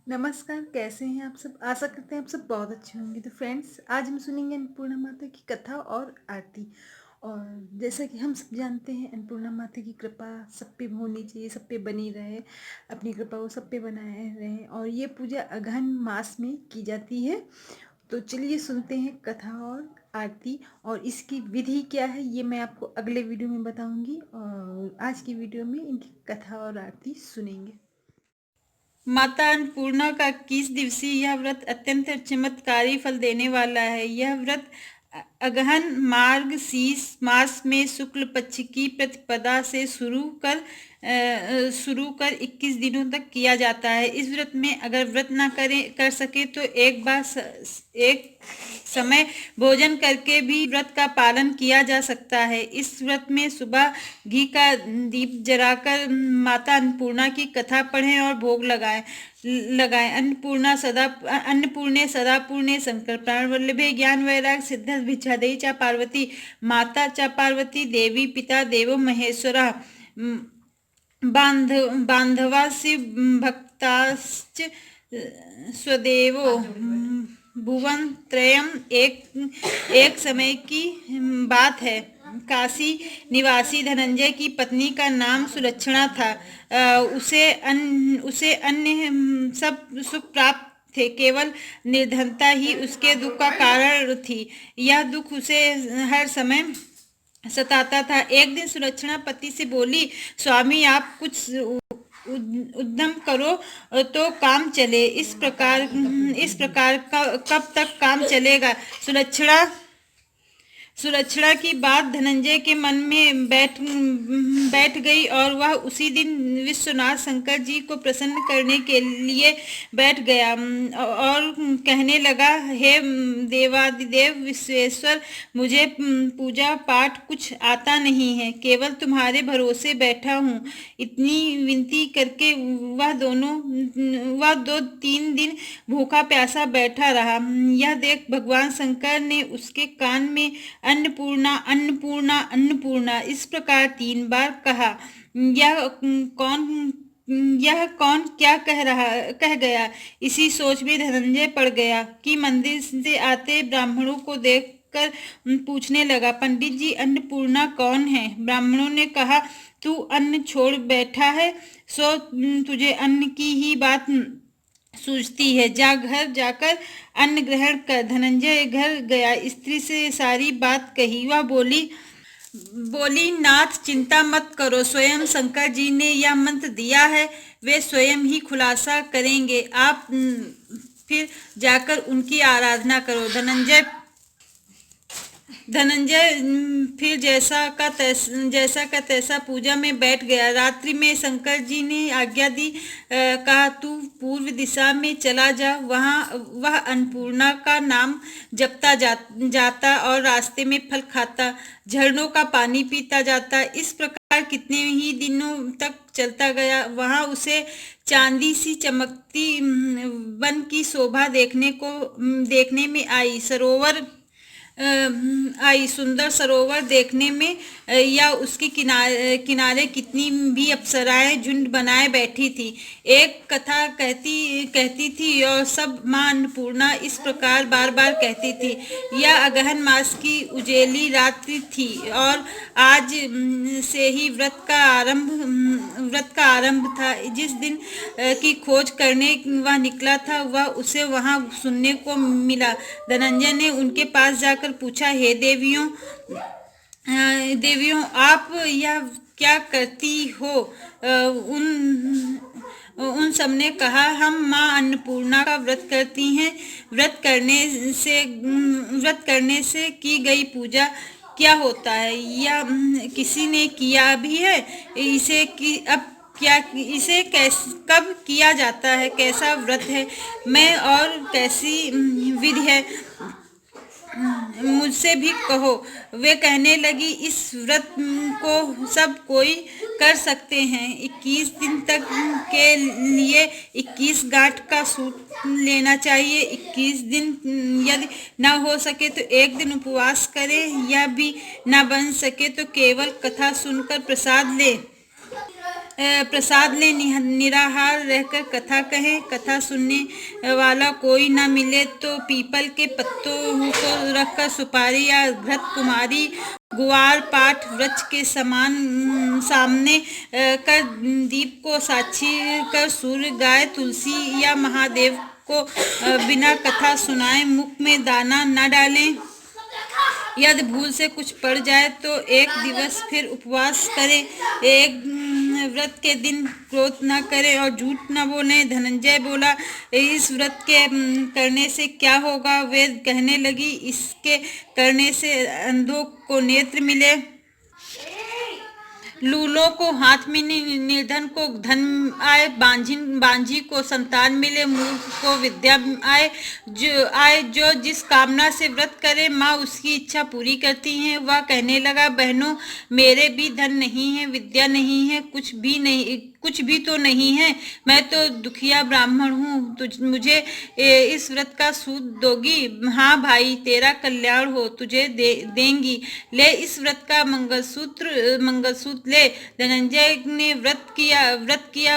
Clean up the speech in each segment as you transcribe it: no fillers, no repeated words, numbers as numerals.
नमस्कार, कैसे हैं आप सब? आशा करते हैं आप सब बहुत अच्छे होंगे। तो फ्रेंड्स, आज हम सुनेंगे अन्नपूर्णा माता की कथा और आरती। और जैसा कि हम सब जानते हैं, अन्नपूर्णा माता की कृपा सब पे होनी चाहिए, सब पे बनी रहे। अपनी कृपा वो सब पे बनाए रहे। और ये पूजा अगहन मास में की जाती है। तो चलिए सुनते हैं कथा और आरती। और इसकी विधि क्या है ये मैं आपको अगले वीडियो में बताऊंगी। और आज की वीडियो में इनकी कथा और आरती सुनेंगे। माता अन्नपूर्णा का 21 दिवसीय यह व्रत अत्यंत चमत्कारी फल देने वाला है। यह व्रत अगहन मार्गशीर्ष मास में शुक्ल पक्ष की प्रतिपदा से शुरू कर 21 दिनों तक किया जाता है। इस व्रत में अगर व्रत ना कर सके तो एक समय भोजन करके भी व्रत का पालन किया जा सकता है। इस व्रत में सुबह घी का दीप जलाकर माता अन्नपूर्णा की कथा पढ़ें और भोग लगाएं। अन्नपूर्णे सदा पूर्णे शंकर प्राण वल्लभे ज्ञान वैराग सिद्धि भिक्षादेहि च पार्वती माता च पार्वती देवी पिता देवो महेश्वरा बांधवासी भक्ताश्च स्वदेवो भुवन त्रयम्। एक समय की बात है। काशी निवासी धनंजय की पत्नी का नाम सुलक्षणा था। उसे अन्य सब सुख प्राप्त थे, केवल निर्धनता ही उसके दुख का कारण थी। यह दुख उसे हर समय सताता था। एक दिन सुलक्षणा पति से बोली, स्वामी आप कुछ उद्यम करो तो काम चले। इस प्रकार का कब तक काम चलेगा? सुलक्षणा की बात धनंजय के मन में बैठ गई और वह उसी दिन विश्वनाथ शंकर जी को प्रसन्न करने के लिए बैठ गया और कहने लगा, हे देवादिदेव विश्वेश्वर, मुझे पूजा पाठ कुछ आता नहीं है, केवल तुम्हारे भरोसे बैठा हूँ। इतनी विनती करके वह 2-3 दिन भूखा प्यासा बैठा रहा। यह देख भगवान शंकर ने उसके कान में अन्नपूर्णा अन्नपूर्णा अन्नपूर्णा इस प्रकार 3 बार कहा। यह कौन क्या कह गया? इसी सोच में धनंजय पड़ गया कि मंदिर से आते ब्राह्मणों को देखकर पूछने लगा, पंडित जी अन्नपूर्णा कौन है? ब्राह्मणों ने कहा, तू अन्न छोड़ बैठा है, सो तुझे अन्न की ही बात सूझती है। जा घर जाकर अन्न ग्रहण कर। धनंजय घर गया, स्त्री से सारी बात कही। वह बोली, नाथ चिंता मत करो, स्वयं शंकर जी ने यह मंत्र दिया है, वे स्वयं ही खुलासा करेंगे। आप फिर जाकर उनकी आराधना करो। धनंजय फिर जैसा का तैसा पूजा में बैठ गया। रात्रि में शंकर जी ने आज्ञा दी, कहा तू पूर्व दिशा में चला जा। वह अन्नपूर्णा का नाम जपता जाता और रास्ते में फल खाता, झरनों का पानी पीता जाता। इस प्रकार कितने ही दिनों तक चलता गया। वहां उसे चांदी सी चमकती वन की शोभा देखने में आई। सुंदर सरोवर देखने में या उसके किनारे कितनी भी अप्सराएं झुंड बनाए बैठी थी। एक कथा कहती थी और सब मां अन्नपूर्णा इस प्रकार बार बार कहती थी। यह अगहन मास की उजेली रात्रि थी और आज से ही व्रत का आरंभ था। जिस दिन की खोज करने वह निकला था, वह उसे वहां सुनने को मिला। धनंजय ने उनके पास जाकर पूछा, हे देवियों, आप यह क्या करती हो? उन सबने कहा, हम मां अन्नपूर्णा का व्रत करती हैं। व्रत करने से की गई पूजा क्या होता है? या किसी ने किया भी है? कब किया जाता है? कैसा व्रत है मैं और कैसी विधि है? मुझसे भी कहो। वे कहने लगी, इस व्रत को सब कोई कर सकते हैं। 21 दिन तक के लिए 21 गांठ का सूत लेना चाहिए। 21 दिन यदि न हो सके तो एक दिन उपवास करें। यह भी न बन सके तो केवल कथा सुनकर प्रसाद ले। प्रसाद ले, निराहार रहकर कथा कहे। कथा सुनने वाला कोई न मिले तो पीपल के पत्तों को रखकर सुपारी या घृत कुमारी गुआर पाठ वृक्ष के सामने कर दीप को साक्षी कर सूर्य, गाय, तुलसी या महादेव को बिना कथा सुनाए मुख में दाना न डालें। यदि भूल से कुछ पड़ जाए तो एक दिवस फिर उपवास करें। एक व्रत के दिन क्रोध न करें और झूठ न बोलें। धनंजय बोला, इस व्रत के करने से क्या होगा? वे कहने लगी, इसके करने से अंधों को नेत्र मिले, लूलों को हाथ में, निर्धन को धन आए, बांझी को संतान मिले, मूर्ख को विद्या आए। जो जिस कामना से व्रत करे माँ उसकी इच्छा पूरी करती हैं। वह कहने लगा, बहनों, मेरे भी धन नहीं है, विद्या नहीं है, कुछ भी तो नहीं है। मैं तो दुखिया ब्राह्मण हूँ। मुझे इस व्रत का सूद दोगी? हाँ भाई, तेरा कल्याण हो, तुझे देंगी। ले इस व्रत का मंगलसूत्र ले। धनंजय ने व्रत किया,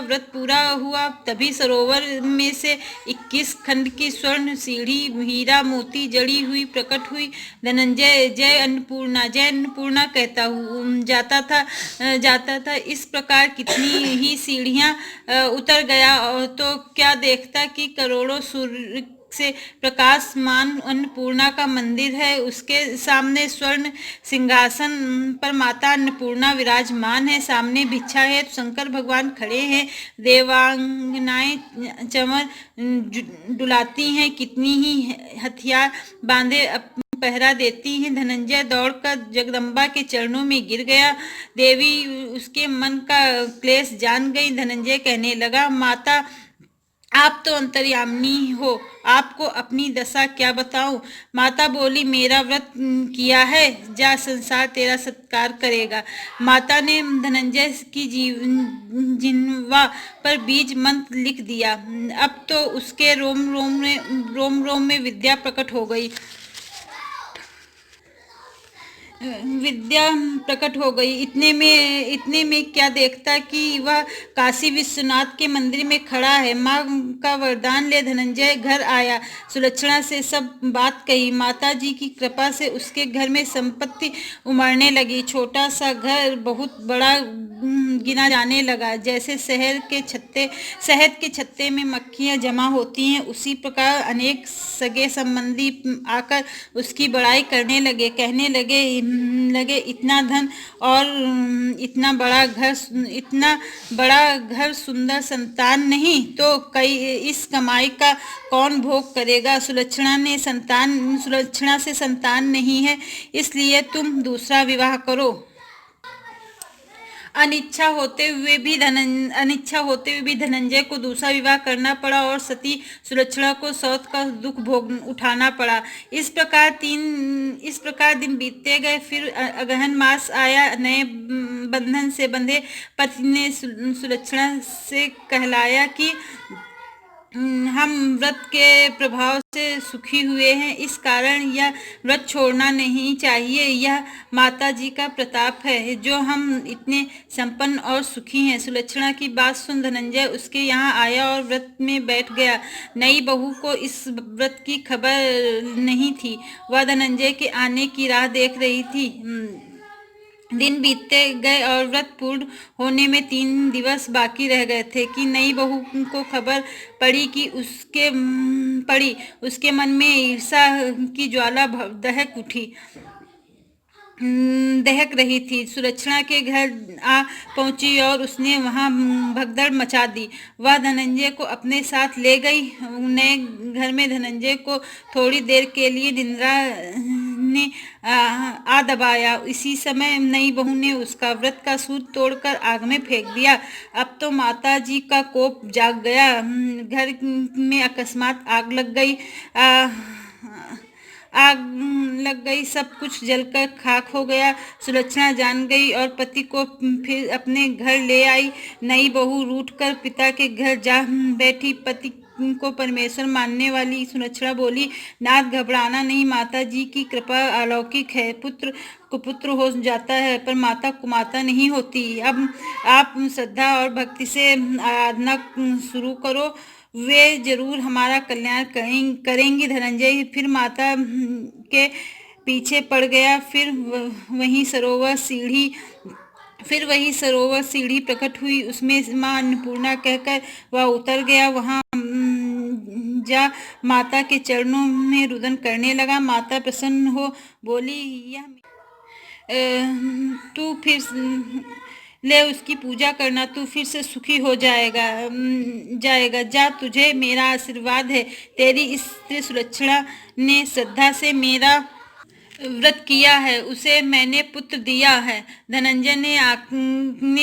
व्रत पूरा हुआ। तभी सरोवर में से 21 खंड की स्वर्ण सीढ़ी हीरा मोती जड़ी हुई प्रकट हुई। धनंजय जय अन्नपूर्णा कहता जाता था। इस प्रकार कितनी ही सीढ़ियां उतर गया तो क्या देखता कि करोड़ों सूर्य से प्रकाशमान अन्नपूर्णा का मंदिर है। उसके सामने स्वर्ण सिंहासन पर माता अन्नपूर्णा विराजमान है। सामने भिक्षा है तो शंकर भगवान खड़े हैं। देवांगनाएं चमर डुलाती हैं, कितनी ही हथियार बांधे पहरा देती हैं। धनंजय दौड़कर जगदम्बा के चरणों में गिर गया। देवी उसके मन का क्लेश जान गई। धनंजय कहने लगा, माता, आप तो अंतर्यामिनी हो, आपको अपनी दशा क्या बताऊं? माता बोली, मेरा व्रत किया है, जा, संसार तेरा सत्कार करेगा। माता ने धनंजय की जिह्वा पर बीज मंत्र लिख दिया। अब तो उसके रोम रोम में विद्या प्रकट हो गई। इतने में क्या देखता कि वह काशी विश्वनाथ के मंदिर में खड़ा है। माँ का वरदान ले धनंजय घर आया। सुलक्षणा से सब बात कही। माता जी की कृपा से उसके घर में संपत्ति उमड़ने लगी। छोटा सा घर बहुत बड़ा गिना जाने लगा। जैसे शहद के छत्ते में मक्खियाँ जमा होती हैं, उसी प्रकार अनेक सगे संबंधी आकर उसकी बड़ाई करने लगे। कहने लगे, इतना धन और इतना बड़ा घर, सुंदर संतान नहीं तो इस कमाई का कौन भोग करेगा? सुलक्षणा से संतान नहीं है, इसलिए तुम दूसरा विवाह करो। अनिच्छा होते हुए भी धनंजय को दूसरा विवाह करना पड़ा और सती सुलक्षणा को सौत का दुख उठाना पड़ा। इस प्रकार दिन बीतते गए। फिर अगहन मास आया। नए बंधन से बंधे पति ने सुलक्षणा से कहलाया कि हम व्रत के प्रभाव से सुखी हुए हैं, इस कारण यह व्रत छोड़ना नहीं चाहिए। यह माता जी का प्रताप है जो हम इतने संपन्न और सुखी हैं। सुलक्षणा की बात सुन धनंजय उसके यहाँ आया और व्रत में बैठ गया। नई बहू को इस व्रत की खबर नहीं थी। वह धनंजय के आने की राह देख रही थी। दिन बीतते गए और व्रत पूर्ण होने में 3 दिवस बाकी रह गए थे कि नई बहू को खबर पड़ी कि उसके मन में ईर्ष्या की ज्वाला दहक रही थी। सुलक्षणा के घर आ पहुंची और उसने वहां भगदड़ मचा दी। वह धनंजय को अपने साथ ले गई। नए घर में धनंजय को थोड़ी देर के लिए निद्रा ने आ दबाया। इसी समय नई बहू ने उसका व्रत का सूत तोड़कर आग में फेंक दिया। अब तो माता जी का कोप जाग गया। घर में अकस्मात आग लग गई। सब कुछ जलकर खाक हो गया। सुलक्षणा जान गई और पति को फिर अपने घर ले आई। नई बहू रूठकर पिता के घर जा बैठी। पति को परमेश्वर मानने वाली सुलक्षणा बोली, नाथ घबराना नहीं, माता जी की कृपा अलौकिक है। पुत्र कुपुत्र हो जाता है पर माता कुमाता नहीं होती। अब आप श्रद्धा और भक्ति से आराधना शुरू करो, वे जरूर हमारा कल्याण करेंगी। धनंजय फिर माता के पीछे पड़ गया। फिर वही सरोवर सीढ़ी प्रकट हुई, उसमें माँ अन्नपूर्णा कहकर वह उतर गया। वहां जा माता के चरणों में रुदन करने लगा। माता प्रसन्न हो बोली, यह तू फिर ले उसकी पूजा करना, तू फिर से सुखी हो जाएगा। जा, तुझे मेरा आशीर्वाद है। तेरी स्त्री सुलक्षणा ने श्रद्धा से मेरा व्रत किया है, उसे मैंने पुत्र दिया है। धनंजय ने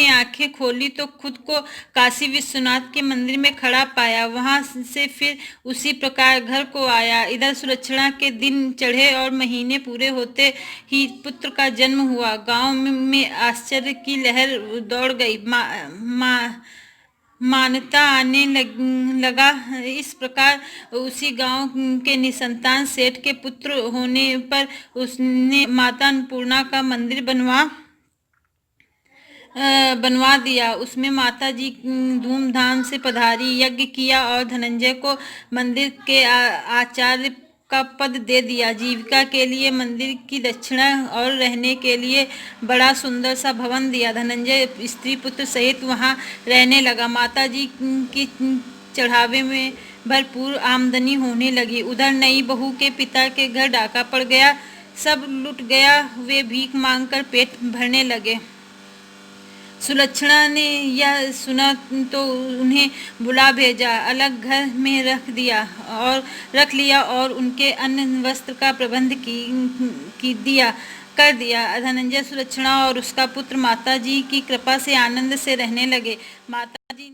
आंखें खोली तो खुद को काशी विश्वनाथ के मंदिर में खड़ा पाया। वहां से फिर उसी प्रकार घर को आया। इधर सुलक्षणा के दिन चढ़े और महीने पूरे होते ही पुत्र का जन्म हुआ। गांव में आश्चर्य की लहर दौड़ गई। मान्यता आने लगा। इस प्रकार उसी गांव के निसंतान सेठ के पुत्र होने पर उसने माता अन्नपूर्णा का मंदिर बनवा दिया। उसमें माता जी धूमधाम से पधारी, यज्ञ किया और धनंजय को मंदिर के आचार्य का पद दे दिया। जीविका के लिए मंदिर की दक्षिणा और रहने के लिए बड़ा सुंदर सा भवन दिया। धनंजय स्त्री पुत्र सहित वहां रहने लगा। माता जी की चढ़ावे में भरपूर आमदनी होने लगी। उधर नई बहू के पिता के घर डाका पड़ गया, सब लुट गया। वे भीख मांगकर पेट भरने लगे। सुलक्षणा ने यह सुना तो उन्हें बुला भेजा, अलग घर में रख लिया और उनके अन्न वस्त्र का प्रबंध कर दिया। धनंजय, सुलक्षणा और उसका पुत्र माता जी की कृपा से आनंद से रहने लगे। माता जी